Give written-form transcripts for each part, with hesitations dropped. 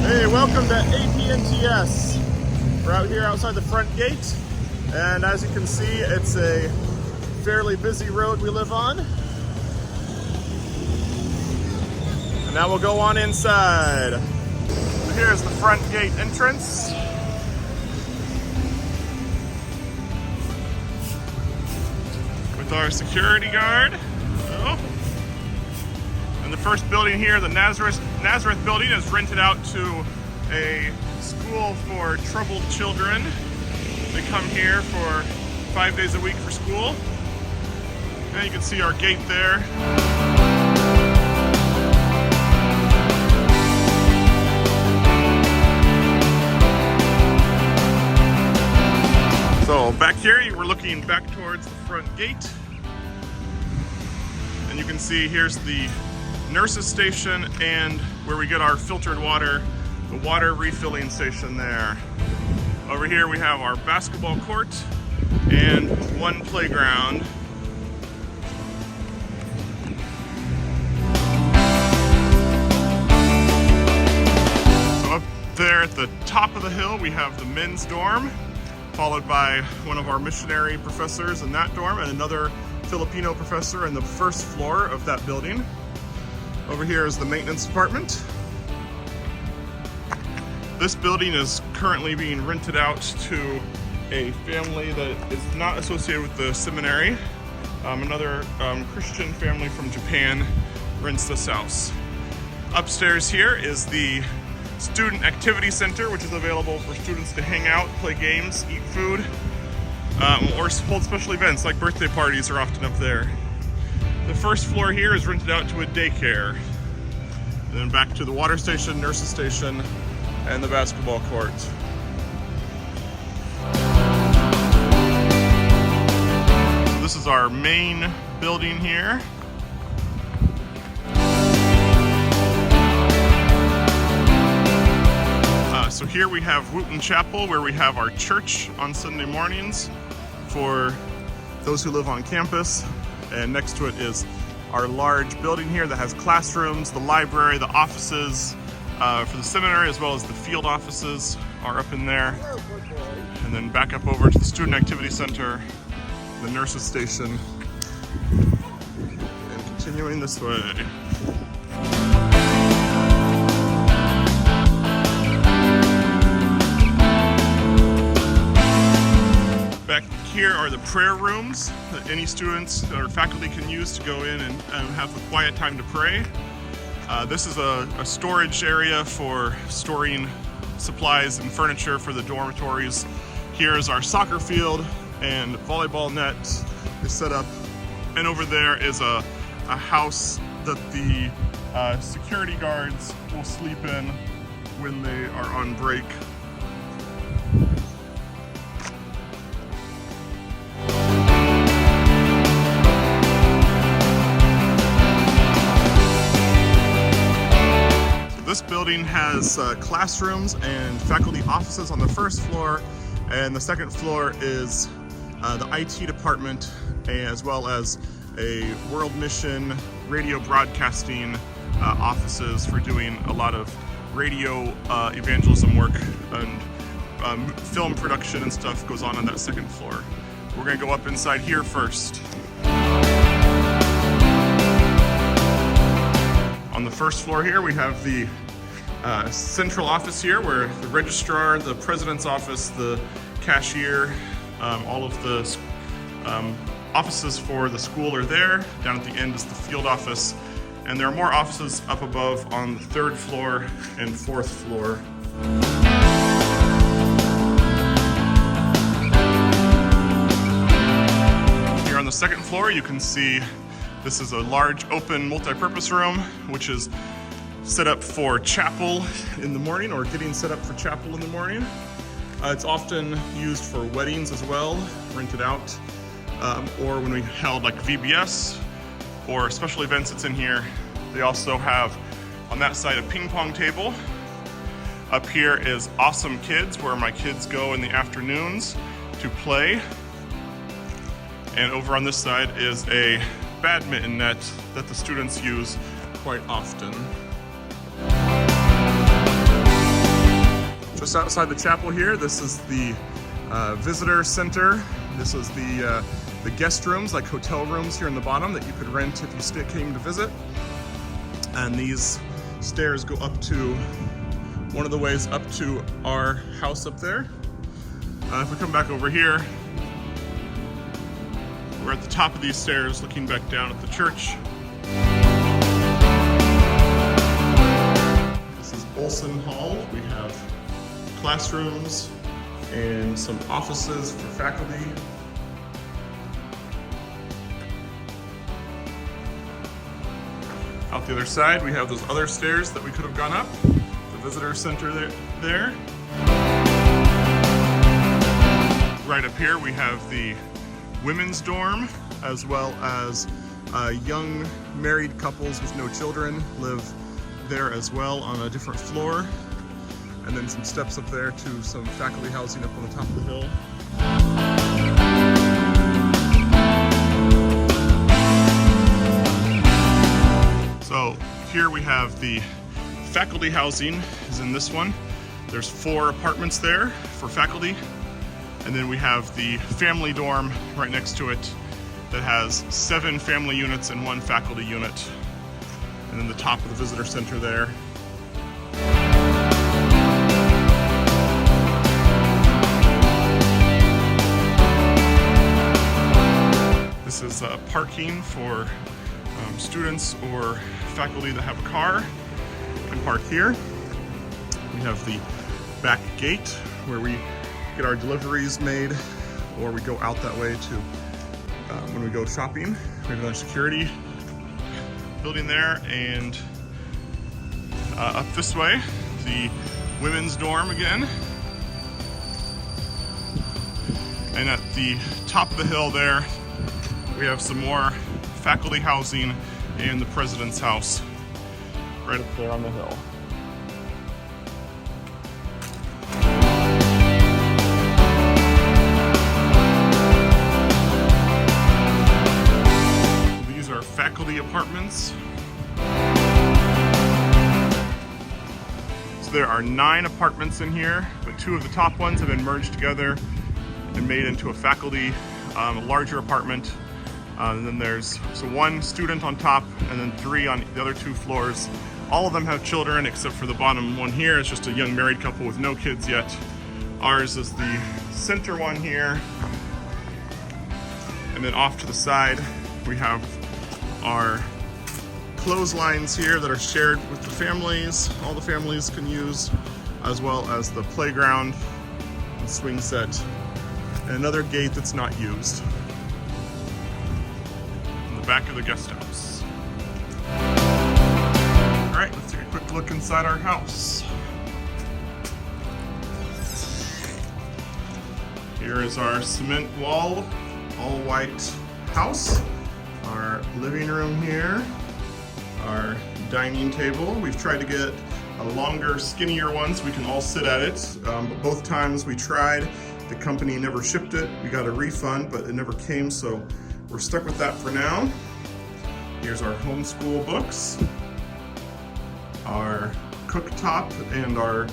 Hey, welcome to APNTS. We're out here outside the front gate, and as you can see, it's a fairly busy road we live on. And now we'll go on inside. Here's the front gate entrance. With our security guard. Oh. And the first building here, the Nazareth Building, is rented out to a school for troubled children. They come here for 5 days a week for school. And you can see our gate there. So back here, we're looking back towards the front gate. And you can see here's the nurses station and where we get our filtered water, the water refilling station there. Over here we have our basketball court and one playground. So up there at the top of the hill we have the men's dorm, followed by one of our missionary professors in that dorm and another Filipino professor in the first floor of that building. Over here is the maintenance department. This building is currently being rented out to a family that is not associated with the seminary. Another Christian family from Japan rents this house. Upstairs here is the Student Activity Center, which is available for students to hang out, play games, eat food, or hold special events like birthday parties are often up there. The first floor here is rented out to a daycare. And then back to the water station, nurses station, and the basketball court. So this is our main building here. So here we have Wooten Chapel, where we have our church on Sunday mornings for those who live on campus. And next to it is our large building here that has classrooms, the library, the offices for the seminary, as well as the field offices are up in there. And then back up over to the Student Activity Center, the nurses station, and continuing this way. Back here are the prayer rooms that any students or faculty can use to go in and have a quiet time to pray. This is a storage area for storing supplies and furniture for the dormitories. Here is our soccer field and volleyball net is set up. And over there is a house that the security guards will sleep in when they are on break. This building has classrooms and faculty offices on the first floor, and the second floor is the IT department, as well as a World Mission radio broadcasting offices for doing a lot of radio evangelism work, and film production and stuff goes on that second floor. We're going to go up inside here first. On the first floor here, we have the central office here, where the registrar, the president's office, the cashier, all of the offices for the school are there. Down at the end is the field office. And there are more offices up above on the third floor and fourth floor. Here on the second floor, you can see this is a large open multi-purpose room, which is set up for chapel in the morning, or getting set up for chapel in the morning. It's often used for weddings as well, rented out, or when we held like VBS or special events, it's in here. They also have on that side a ping pong table. Up here is Awesome Kids, where my kids go in the afternoons to play. And over on this side is a badminton net that the students use quite often. just outside the chapel here, this is the visitor center. This is the guest rooms, like hotel rooms here in the bottom that you could rent if you came to visit. And these stairs go up to, one of the ways up to our house up there. If we come back over here, we're at the top of these stairs looking back down at the church. This is Bolson Hall. We have classrooms and some offices for faculty. Out the other side, we have those other stairs that we could have gone up. The visitor center there. Right up here, we have the women's dorm, as well as young married couples with no children live there as well on a different floor. And then some steps up there to some faculty housing up on the top of the hill. So here we have the faculty housing is in this one. There's 4 apartments there for faculty. And then we have the family dorm right next to it that has 7 family units and 1 faculty unit. And then the top of the visitor center there. This is parking for students or faculty that have a car. You can park here. We have the back gate where we get our deliveries made, or we go out that way to when we go shopping. We have another security building there, and up this way, the women's dorm again. And at the top of the hill there, we have some more faculty housing and the president's house right up there on the hill. These are faculty apartments. So there are 9 apartments in here, but 2 of the top ones have been merged together and made into a faculty, larger apartment. And then there's 1 student on top, and then 3 on the other 2 floors. All of them have children, except for the bottom one here. It's just a young married couple with no kids yet. Ours is the center one here. And then off to the side, we have our clotheslines here that are shared with the families. All the families can use, as well as the playground and swing set. And another gate that's not used. Back of the guest house. All right, let's take a quick look inside our house. Here is our cement wall, all white house. Our living room here, our dining table. We've tried to get a longer, skinnier one so we can all sit at it. But both times we tried, the company never shipped it. We got a refund, but it never came, so we're stuck with that for now. Here's our homeschool books, our cooktop and our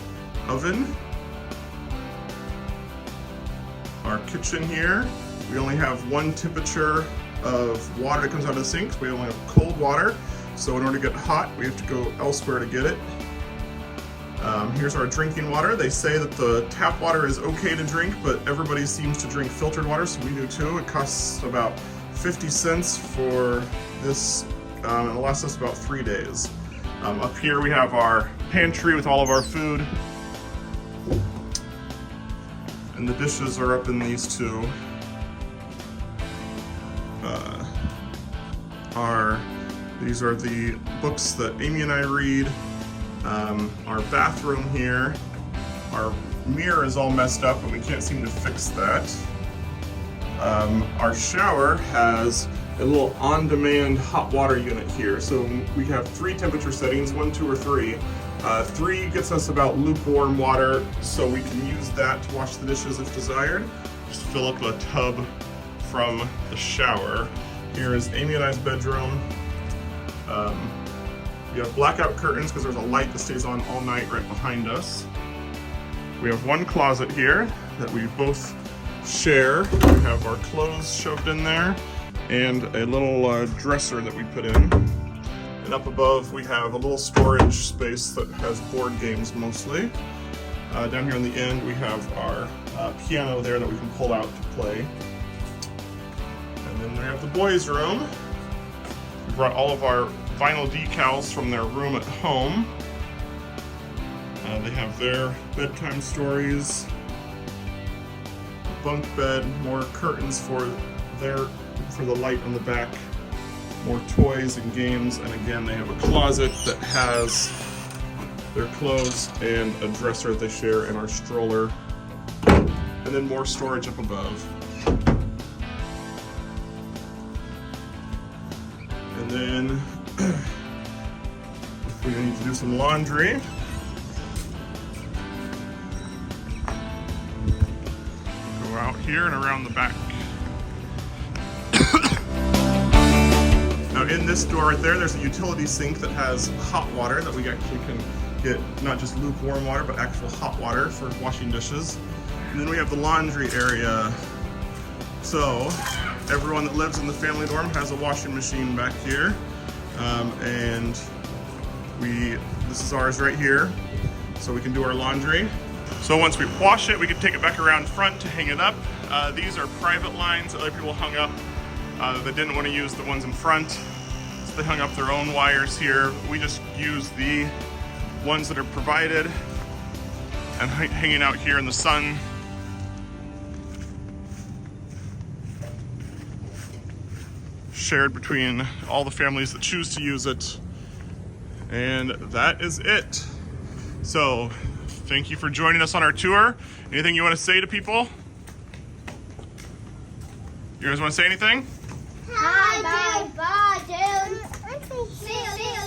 oven, our kitchen here. We only have 1 temperature of water that comes out of the sink. We only have cold water, so in order to get hot, we have to go elsewhere to get it. Here's our drinking water. They say that the tap water is okay to drink, but everybody seems to drink filtered water, so we do too. It costs about 50 cents for this, and it lasts us about 3 days. Up here we have our pantry with all of our food. And the dishes are up in these 2. These are the books that Amy and I read. Our bathroom here. Our mirror is all messed up and we can't seem to fix that. Our shower has a little on-demand hot water unit here. So we have 3 temperature settings, 1, 2, or 3. 3 gets us about lukewarm water, so we can use that to wash the dishes if desired. Just fill up a tub from the shower. Here is Amy and I's bedroom. We have blackout curtains because there's a light that stays on all night right behind us. We have one closet here that we both share. We have our clothes shoved in there and a little dresser that we put in. And up above we have a little storage space that has board games mostly. Down here on the end we have our piano there that we can pull out to play. And then we have the boys' room. We brought all of our vinyl decals from their room at home. They have their bedtime stories, bunk bed, more curtains for the light on the back, more toys and games, and again they have a closet that has their clothes and a dresser that they share and our stroller, and then more storage up above. And then if we need to do some laundry, out here and around the back. Now in this door right there, there's a utility sink that has hot water that we actually can get, not just lukewarm water, but actual hot water for washing dishes. And then we have the laundry area. So everyone that lives in the family dorm has a washing machine back here. And this is ours right here. So we can do our laundry. So once we wash it, we can take it back around front to hang it up. These are private lines that other people hung up that didn't want to use the ones in front. So they hung up their own wires here. We just use the ones that are provided and hanging out here in the sun. Shared between all the families that choose to use it. And that is it. So, thank you for joining us on our tour. Anything you want to say to people? You guys want to say anything? Hi, bye.